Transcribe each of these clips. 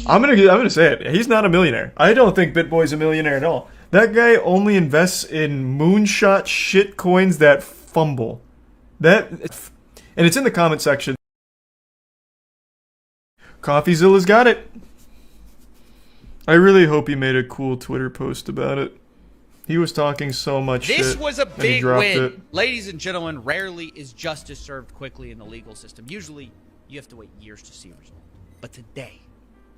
I'm gonna say it. He's not a millionaire. I don't think BitBoy's a millionaire at all. That guy only invests in moonshot shit coins that fumble. And it's in the comment section. Coffeezilla's got it. I really hope he made a cool Twitter post about it. He was talking so much shit. This was a big win. It. Ladies and gentlemen, rarely is justice served quickly in the legal system. Usually, you have to wait years to see a result. But today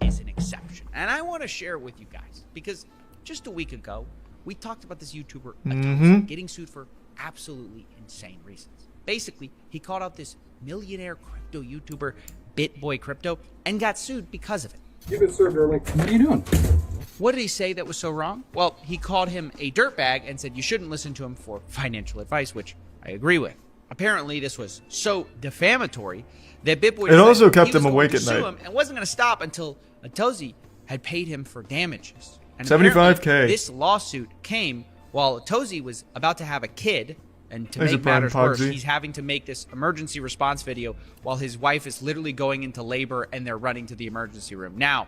is an exception. And I want to share it with you guys. Because just a week ago, we talked about this YouTuber getting sued for absolutely insane reasons. Basically, he called out this millionaire crypto YouTuber, BitBoy Crypto, and got sued because of it. You've been served early. What are you doing? What did he say that was so wrong? Well, he called him a dirtbag and said you shouldn't listen to him for financial advice, which I agree with. Apparently, this was so defamatory that BitBoy it also kept him awake at night. And wasn't going to stop until Atozi had paid him for damages. And $75K. This lawsuit came while Atozi was about to have a kid. And to make matters worse, he's having to make this emergency response video while his wife is literally going into labor and they're running to the emergency room. Now,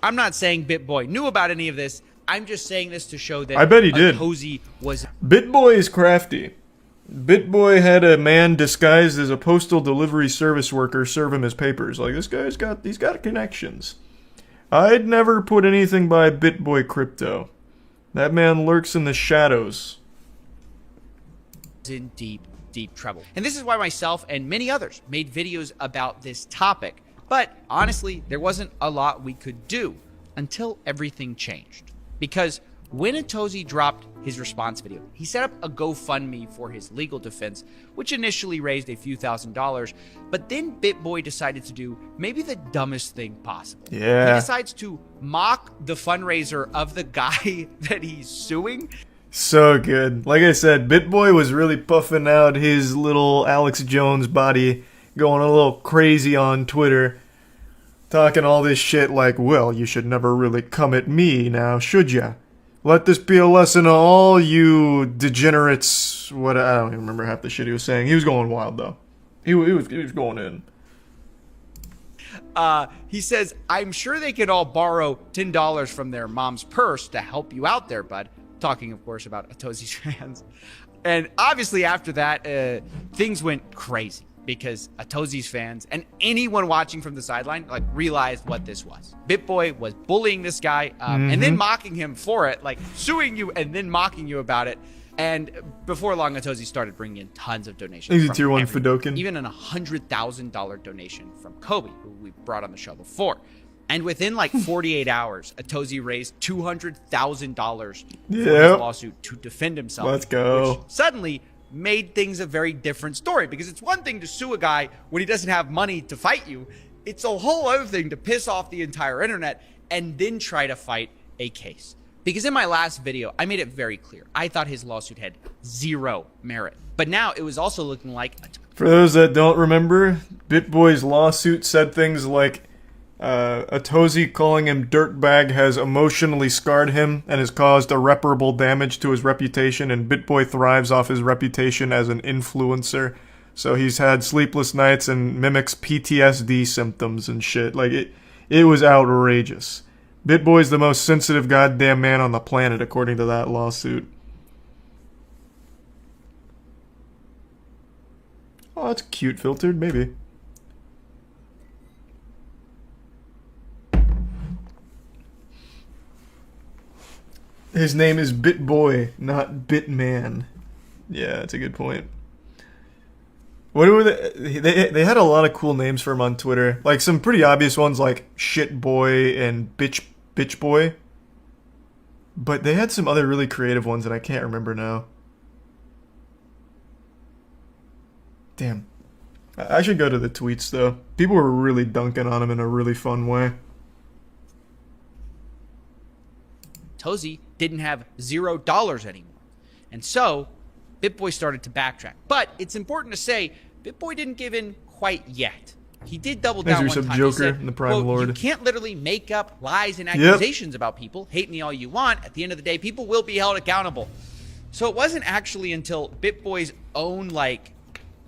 I'm not saying BitBoy knew about any of this. I'm just saying this to show that I bet he did. Atozi was... BitBoy is crafty. BitBoy had a man disguised as a postal delivery service worker serve him his papers. Like, this guy's got connections. I'd never put anything by BitBoy Crypto. That man lurks in the shadows. In deep trouble. And this is why myself and many others made videos about this topic. But honestly, there wasn't a lot we could do until everything changed. Because when Atozi dropped his response video, he set up a GoFundMe for his legal defense, which initially raised a few $1,000s. But then BitBoy decided to do maybe the dumbest thing possible. Yeah. He decides to mock the fundraiser of the guy that he's suing. So good. Like I said, BitBoy was really puffing out his little Alex Jones body, going a little crazy on Twitter, talking all this shit like, well, you should never really come at me now, should ya? Let this be a lesson to all you degenerates. What, I don't even remember half the shit he was saying. He was going wild, though. He was going in. He says, I'm sure they could all borrow $10 from their mom's purse to help you out there, bud. Talking, of course, about Atozi's fans. And obviously after that, things went crazy because Atozi's fans and anyone watching from the sideline like realized what this was. BitBoy was bullying this guy and then mocking him for it, like suing you and then mocking you about it. And before long, Atozi started bringing in tons of donations. He's a tier 1 Fidokin. Even a $100,000 donation from Kobe, who we brought on the show before. And within like 48 hours, Atozi raised $200,000 for his lawsuit to defend himself. Let's go. Which suddenly made things a very different story, because it's one thing to sue a guy when he doesn't have money to fight you. It's a whole other thing to piss off the entire internet and then try to fight a case. Because in my last video, I made it very clear. I thought his lawsuit had zero merit. But now it was also looking like... For those that don't remember, BitBoy's lawsuit said things like, Atozi calling him dirtbag has emotionally scarred him and has caused irreparable damage to his reputation, and BitBoy thrives off his reputation as an influencer. So he's had sleepless nights and mimics PTSD symptoms and shit. Like, it was outrageous. BitBoy's the most sensitive goddamn man on the planet, according to that lawsuit. Oh, that's cute filtered, maybe. His name is BitBoy, not Bitman. Yeah, that's a good point. What were they had a lot of cool names for him on Twitter. Like some pretty obvious ones like Shit Boy and Bitch Boy. But they had some other really creative ones that I can't remember now. Damn. I should go to the tweets though. People were really dunking on him in a really fun way. Atozi didn't have $0 anymore. And so, BitBoy started to backtrack. But it's important to say, BitBoy didn't give in quite yet. He did double down one time. Joker He said, and the Prime quote, Lord. You can't literally make up lies and accusations about people. Hate me all you want. At the end of the day, people will be held accountable. So it wasn't actually until BitBoy's own, like,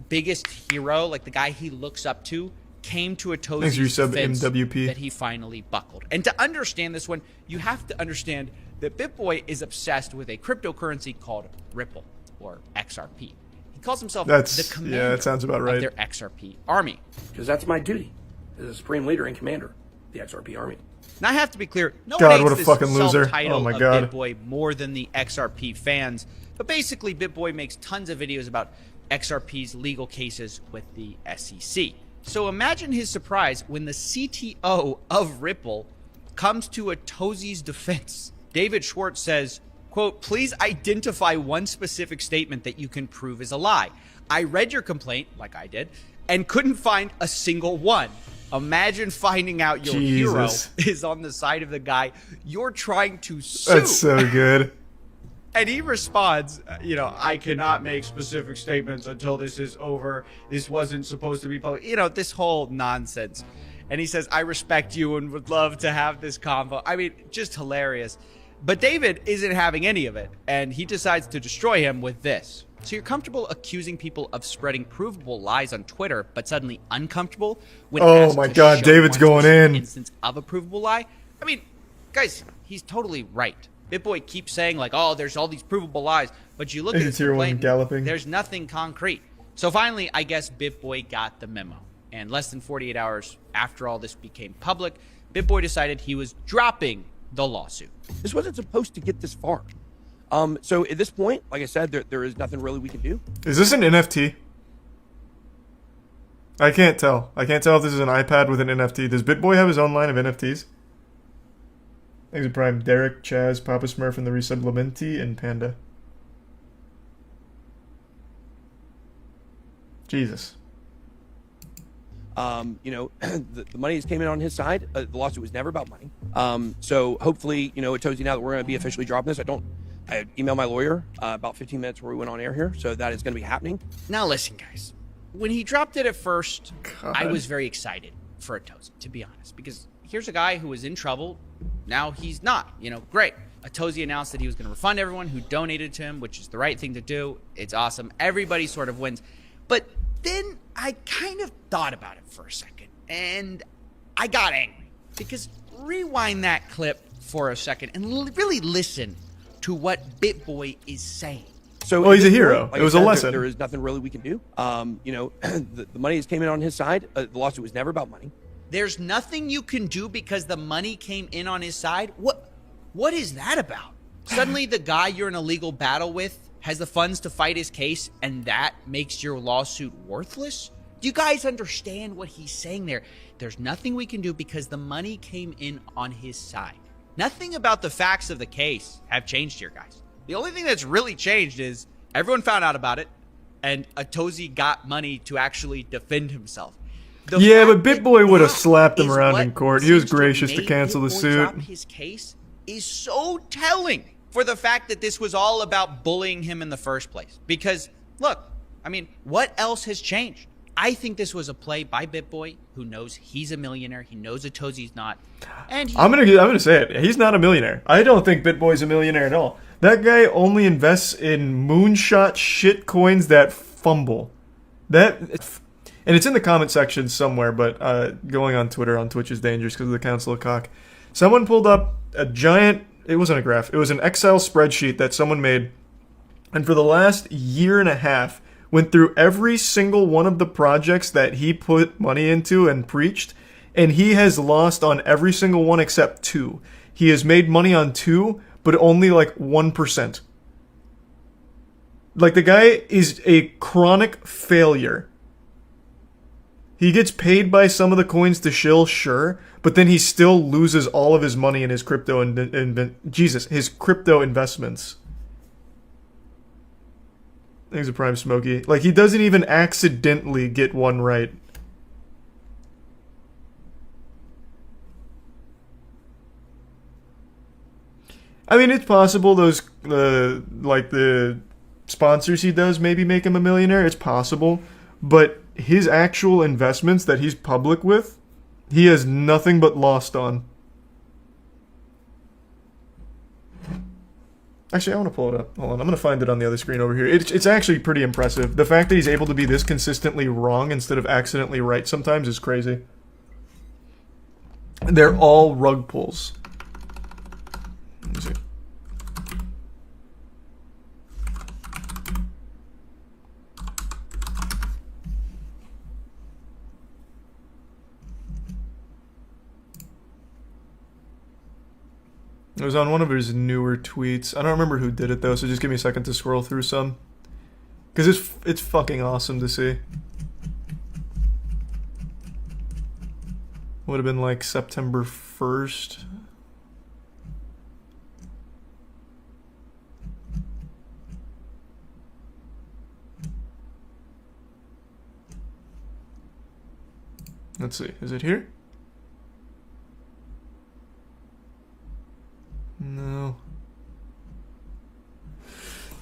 biggest hero, like the guy he looks up to, came to Thanks for your Atozi's sub, defense MWP. that he finally buckled. And to understand this one, you have to understand that BitBoy is obsessed with a cryptocurrency called Ripple, or XRP. He calls himself the commander that sounds about right. of their XRP army. Because that's my duty as a supreme leader and commander of the XRP army. Now, I have to be clear, no God, one hates what a this fucking loser. self-title Oh my of God. BitBoy more than the XRP fans. But basically, BitBoy makes tons of videos about XRP's legal cases with the SEC. So imagine his surprise when the CTO of Ripple comes to Atozi's defense. David Schwartz says, quote, "Please identify one specific statement that you can prove is a lie. I read your complaint, like I did, and couldn't find a single one. Imagine finding out your hero is on the side of the guy you're trying to sue." That's so good. And he responds, I cannot make specific statements until this is over. This wasn't supposed to be public. This whole nonsense. And he says, "I respect you and would love to have this convo." I mean, just hilarious. But David isn't having any of it, and he decides to destroy him with this. So you're comfortable accusing people of spreading provable lies on Twitter, but suddenly uncomfortable when Oh asked my to God, show David's one going specific in. instance of a provable lie? I mean, guys, he's totally right. BitBoy keeps saying like, "Oh, there's all these provable lies," but you look at his Tier 1 complaint, galloping. there's nothing concrete. So finally, I guess BitBoy got the memo. And less than 48 hours after all this became public, BitBoy decided he was dropping the lawsuit. This wasn't supposed to get this far. So at this point, like I said, there is nothing really we can do. Is this an NFT? I can't tell. I can't tell if this is an iPad with an NFT. Does BitBoy have his own line of NFTs? Thanks for Prime. Derek, Chaz, Papa Smurf, and the Resublimenti, and Panda. Jesus. The money came in on his side. The lawsuit was never about money. So hopefully, Atozi, now that we're going to be officially dropping this, I emailed my lawyer about 15 minutes before we went on air here, so that is going to be happening. Now listen, guys. When he dropped it at first, God. I was very excited for Atozi, to be honest, because here's a guy who was in trouble. Now he's not. Great. Atozi announced that he was going to refund everyone who donated to him, which is the right thing to do. It's awesome. Everybody sort of wins. But then I kind of thought about it for a second, and I got angry. Because rewind that clip for a second and really listen to what BitBoy is saying. So he's at a this hero. point, like It I was a said, lesson. There is nothing really we can do. The money came in on his side. The lawsuit was never about money. There's nothing you can do because the money came in on his side? What is that about? Suddenly the guy you're in a legal battle with has the funds to fight his case, and that makes your lawsuit worthless? Do you guys understand what he's saying there? There's nothing we can do because the money came in on his side. Nothing about the facts of the case have changed here, guys. The only thing that's really changed is everyone found out about it, and Atozi got money to actually defend himself. The Yeah, fact but that BitBoy would have that slapped him is around what in court. He was seems to gracious to make cancel the BitBoy suit. drop his case is so telling for the fact that this was all about bullying him in the first place. Because, look, what else has changed? I think this was a play by BitBoy, who knows he's a millionaire. He knows Atozi's not. And I'm gonna say it. He's not a millionaire. I don't think BitBoy's a millionaire at all. That guy only invests in moonshot shit coins that fumble. And it's in the comment section somewhere, but going on Twitter on Twitch is dangerous because of the Council of Cock. Someone pulled up a giant, it wasn't a graph, it was an Excel spreadsheet that someone made, and for the last year and a half, went through every single one of the projects that he put money into and preached, and he has lost on every single one except 2. He has made money on 2, but only like 1%. Like, the guy is a chronic failure. He gets paid by some of the coins to shill, sure, but then he still loses all of his money in his crypto his crypto investments. Thanks to Prime Smokey. Like, he doesn't even accidentally get one right. It's possible those, the sponsors he does maybe make him a millionaire. It's possible. But his actual investments that he's public with, he has nothing but lost on. Actually, I want to pull it up. Hold on, I'm going to find it on the other screen over here. It's actually pretty impressive. The fact that he's able to be this consistently wrong instead of accidentally right sometimes is crazy. They're all rug pulls. Let me see. It was on one of his newer tweets. I don't remember who did it though, so just give me a second to scroll through some. Because it's fucking awesome to see. Would have been like September 1st. Let's see, is it here? No.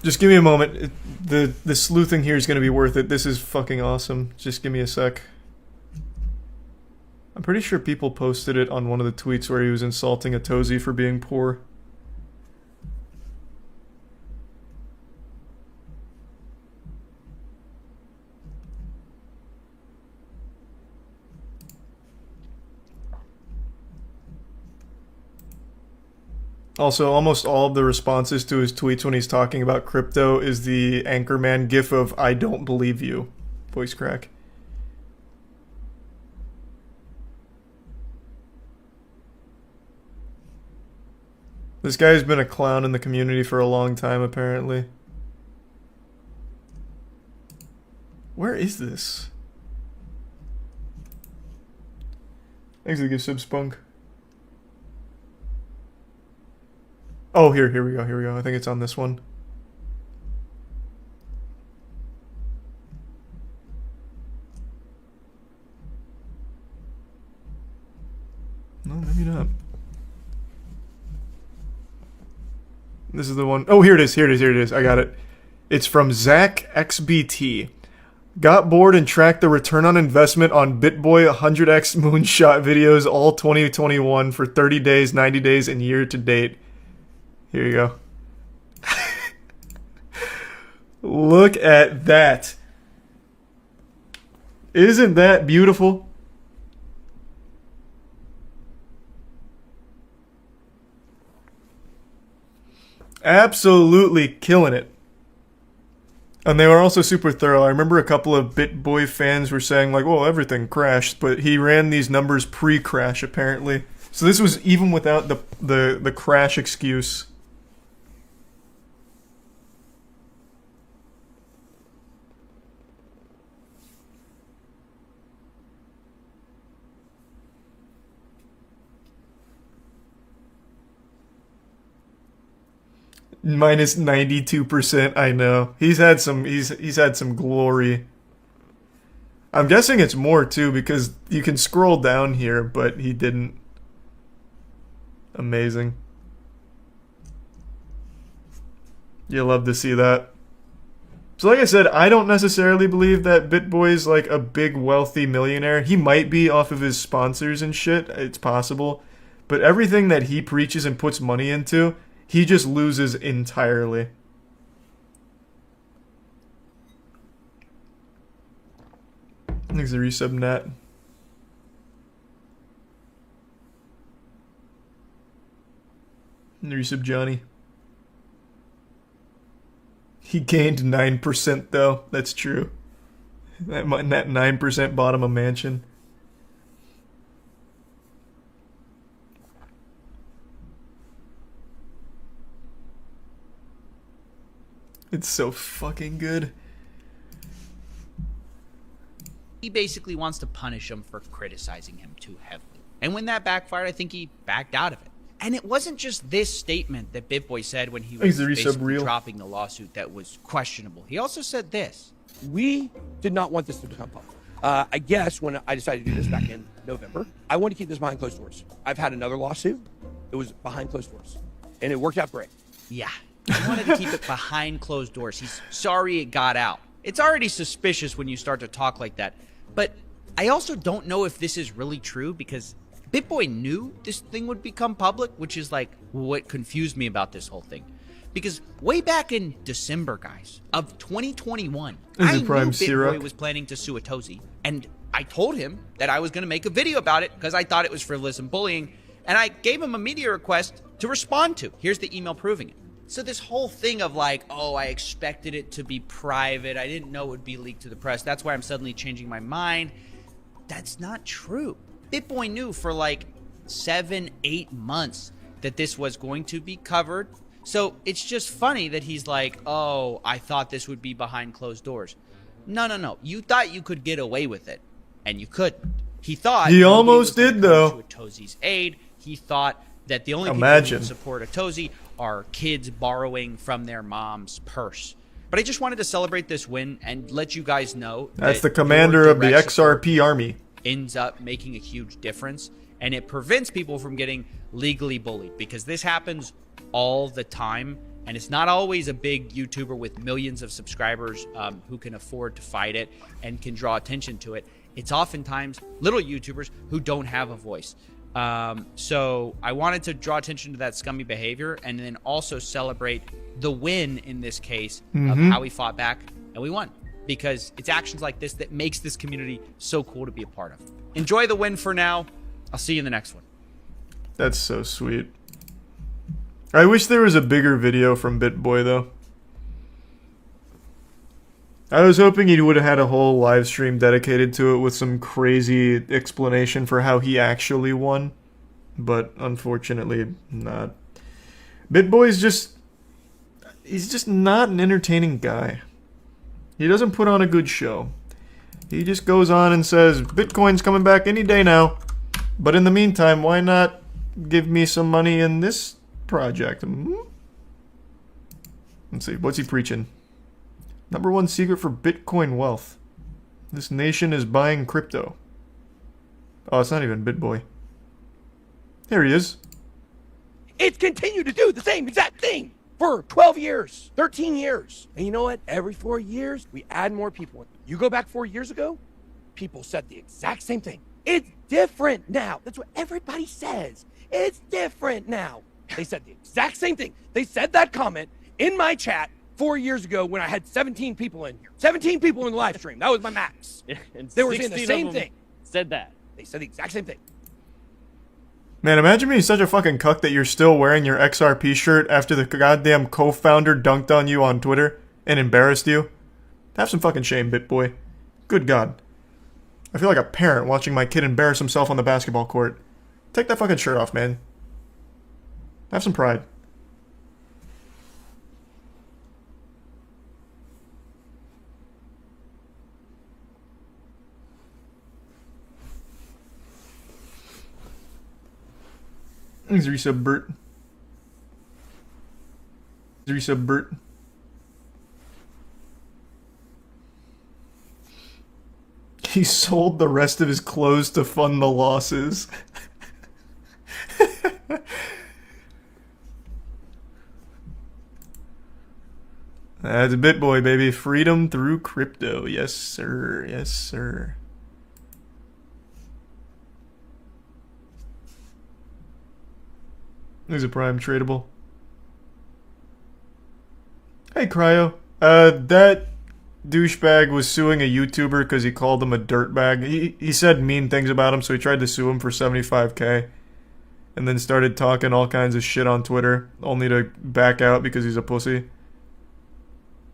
Just give me a moment. The sleuthing here is going to be worth it. This is fucking awesome. Just give me a sec. I'm pretty sure people posted it on one of the tweets where he was insulting Atozi for being poor. Also, almost all of the responses to his tweets when he's talking about crypto is the Anchorman gif of "I don't believe you" voice crack. This guy's been a clown in the community for a long time, apparently. Where is this? Thanks for the gift sub, Spunk. Oh, here we go. I think it's on this one. No, maybe not. This is the one. Oh, here it is. I got it. It's from Zach XBT. Got bored and tracked the return on investment on BitBoy 100x moonshot videos all 2021 for 30 days, 90 days, and year to date. Here you go. Look at that. Isn't that beautiful? Absolutely killing it. And they were also super thorough. I remember a couple of BitBoy fans were saying like, well, everything crashed, but he ran these numbers pre-crash apparently. So this was even without the crash excuse. Minus 92%, I know. He's had some glory. I'm guessing it's more too because you can scroll down here, but he didn't. Amazing. You love to see that. So like I said, I don't necessarily believe that BitBoy's like a big wealthy millionaire. He might be off of his sponsors and shit. It's possible. But everything that he preaches and puts money into, he just loses entirely. Thanks the resub, Nat. Resub, Johnny. He gained 9% though. That's true. That 9% bought him a mansion. It's so fucking good. He basically wants to punish him for criticizing him too heavily. And when that backfired, I think he backed out of it. And it wasn't just this statement that BitBoy said when he was basically dropping the lawsuit that was questionable. He also said this. We did not want this to become public. I guess when I decided to do this back in November, I wanted to keep this behind closed doors. I've had another lawsuit. It was behind closed doors. And it worked out great. Yeah. He wanted to keep it behind closed doors. He's sorry it got out. It's already suspicious when you start to talk like that. But I also don't know if this is really true because BitBoy knew this thing would become public, which is like what confused me about this whole thing. Because way back in December, guys, of 2021, This is I knew prime BitBoy syrup. was planning to sue Atozy, and I told him that I was going to make a video about it because I thought it was frivolous and bullying, and I gave him a media request to respond to. Here's the email proving it. So this whole thing of like, oh, I expected it to be private, I didn't know it would be leaked to the press, that's why I'm suddenly changing my mind. That's not true. BitBoy knew for like 7-8 months that this was going to be covered. So it's just funny that he's like, oh, I thought this would be behind closed doors. No. You thought you could get away with it, and you couldn't. He thought He nobody almost was gonna did, come though. to Atozy's aid. He thought that the only Imagine. people who support Atozy are kids borrowing from their mom's purse. But I just wanted to celebrate this win and let you guys know That's the that commander your of the direct support XRP army. ends up making a huge difference, and it prevents people from getting legally bullied, because this happens all the time, and it's not always a big YouTuber with millions of subscribers who can afford to fight it and can draw attention to it. It's oftentimes little YouTubers who don't have a voice. So I wanted to draw attention to that scummy behavior, and then also celebrate the win in this case of how we fought back and we won, because it's actions like this that makes this community so cool to be a part of. Enjoy the win for now. I'll see you in the next one. That's so sweet. I wish there was a bigger video from BitBoy, though. I was hoping he would have had a whole live stream dedicated to it with some crazy explanation for how he actually won. But unfortunately, not. BitBoy's just... he's just not an entertaining guy. He doesn't put on a good show. He just goes on and says, Bitcoin's coming back any day now. But in the meantime, why not give me some money in this project? Let's see, what's he preaching? #1 secret for Bitcoin wealth. This nation is buying crypto. Oh, it's not even BitBoy. There he is. It's continued to do the same exact thing for 12 years, 13 years. And you know what? Every 4 years, we add more people. You go back 4 years ago, people said the exact same thing. It's different now. That's what everybody says. It's different now. They said the exact same thing. They said that comment in my chat 4 years ago when I had 17 people in here. 17 people in the live stream. That was my max. And They were saying the 16 same of them thing. Said that. They said the exact same thing. Man, imagine being such a fucking cuck that you're still wearing your XRP shirt after the goddamn co-founder dunked on you on Twitter and embarrassed you. Have some fucking shame, BitBoy. Good God. I feel like a parent watching my kid embarrass himself on the basketball court. Take that fucking shirt off, man. Have some pride. Thanks, resub Bert. Resub Bert. He sold the rest of his clothes to fund the losses. That's a BitBoy, baby. Freedom through crypto. Yes, sir. Yes, sir. There's a prime tradable. Hey, Cryo. That douchebag was suing a YouTuber because he called him a dirtbag. He said mean things about him, so he tried to sue him for $75K. And then started talking all kinds of shit on Twitter, only to back out because he's a pussy.